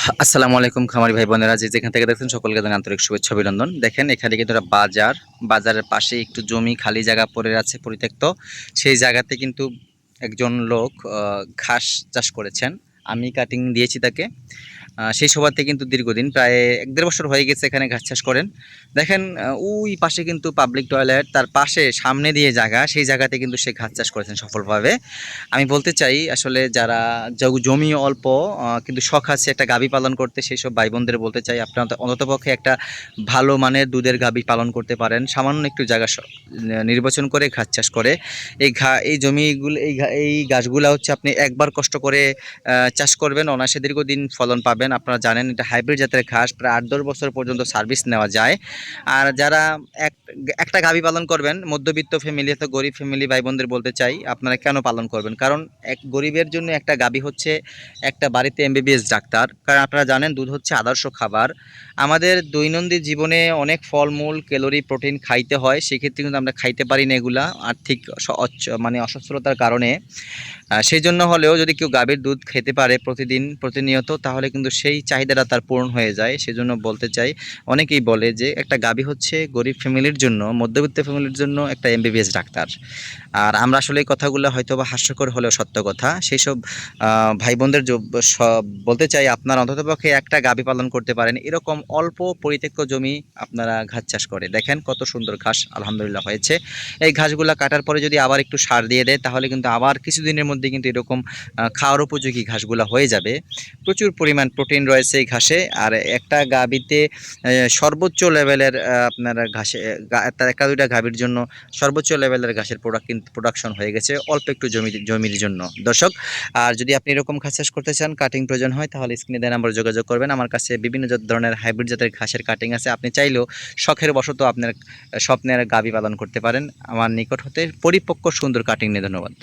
আসসালামু আলাইকুম খামারি ভাই বোনেরা, যে যেখান থেকে দেখছেন সকলকে জানাই আন্তরিক শুভেচ্ছা অভিনন্দন। দেখেন এখানে কিন্তু একটা বাজার, বাজারের পাশে একটু জমি খালি জায়গা পড়ে আছে পরিত্যক্ত। সেই জায়গাতে কিন্তু একজন লোক ঘাস চাষ করেছেন। আমি কাটিং দিয়েছি তাকে। সেই সুবাদে কিন্তু দীর্ঘদিন প্রায় ১-১.৫ বছর হয়ে গেছে এখানে ঘাস চাষ করেন। দেখেন ওই পাশে কিন্তু পাবলিক টয়লেট, তার পাশে সামনে দিয়ে জায়গা, সেই জায়গাতে কিন্তু সে ঘাস চাষ করেছেন সফলভাবে। আমি বলতে চাই আসলে যারা জমি অল্প কিন্তু শখ আছে একটা গাভী পালন করতে, সেই সব ভাই বোনদের বলতে চাই আপনারা অন্ততপক্ষে একটা ভালো মানের দুধের গাভী পালন করতে পারেন। সামান্য একটু জায়গা নির্বাচন করে ঘাস চাষ করে এই জমিগুলো এই গাছগুলা হচ্ছে আপনি একবার কষ্ট করে চাষ করবেন, অনায়াসে দীর্ঘদিন ফলন পাবেন। আপনারা জানেন এটা হাইব্রিড জাতের ঘাস, প্রায় ৮-১০ বছর পর্যন্ত সার্ভিস নেওয়া যায়। আর যারা এক একটা গাভী পালন করবেন, মধ্যবিত্ত ফ্যামিলি অথবা গরিব ফ্যামিলি ভাই বোনদের বলতে চাই আপনারা কেন পালন করবেন, কারণ এক গরিবের জন্য একটা গাভী হচ্ছে একটা বাড়িতে এমবিবিএস ডাক্তার। কারণ আপনারা জানেন দুধ হচ্ছে আদর্শ খাবার। আমাদের দৈনন্দিন জীবনে অনেক ফলমূল, ক্যালোরি, প্রোটিন খাইতে হয়, সেক্ষেত্রে কিন্তু আমরা খাইতে পারি না এগুলা আর্থিক মানে অসচ্ছলতার কারণে। সেই জন্য হলেও যদি কেউ গাভীর দুধ খেতে পারে প্রতিদিন প্রতিনিয়ত, তাহলে কিন্তু সেই চাহিদাটা তার পূরণ হয়ে যায়। সেজন্য বলতে চাই, অনেকেই বলে যে একটা গাভী হচ্ছে গরিব ফ্যামিলির জন্য, মধ্যবিত্ত ফ্যামিলির জন্য একটা এমবিবিএস ডাক্তার। আর আমরা আসলে এই কথাগুলো হয়তো বা হাস্যকর হলেও সত্য কথা। সেই সব ভাই বোনদের বলতে চাই আপনারা অন্ততপক্ষে একটা গাভী পালন করতে পারেন। এরকম অল্প পরিত্যক্ত জমি আপনারা ঘাস চাষ করে দেখেন, কত সুন্দর ঘাস আলহামদুলিল্লাহ হয়েছে। এই ঘাসগুলা কাটার পরে যদি আবার একটু সার দিয়ে দেয়, তাহলে কিন্তু আবার কিছুদিনের মধ্যে কিন্তু এরকম খাওয়ার উপযোগী ঘাসগুলা হয়ে যাবে। প্রচুর পরিমাণ প্রোটিন রয়েছে এই ঘাসে। আর একটা গাভীতে সর্বোচ্চ লেভেলের আপনার ঘাসে তার একটা দুইটা গাভীর জন্য সর্বোচ্চ লেভেলের ঘাসের প্রোডাকশন হয়ে গেছে অল্প একটু জমির জন্য। দর্শক, আর যদি আপনি এরকম ঘাস চাষ করতে চান, কাটিং প্রয়োজন হয়, তাহলে স্ক্রিনে দেওয়া নাম্বারে যোগাযোগ করবেন। আমার কাছে বিভিন্ন ধরনের হাইব্রিড জাতের ঘাসের কাটিং আছে। আপনি চাইলেও শখের বশত আপনার স্বপ্নের গাভী পালন করতে পারেন আমার নিকট হতে পরিপক্ক সুন্দর কাটিং নিয়ে। ধন্যবাদ।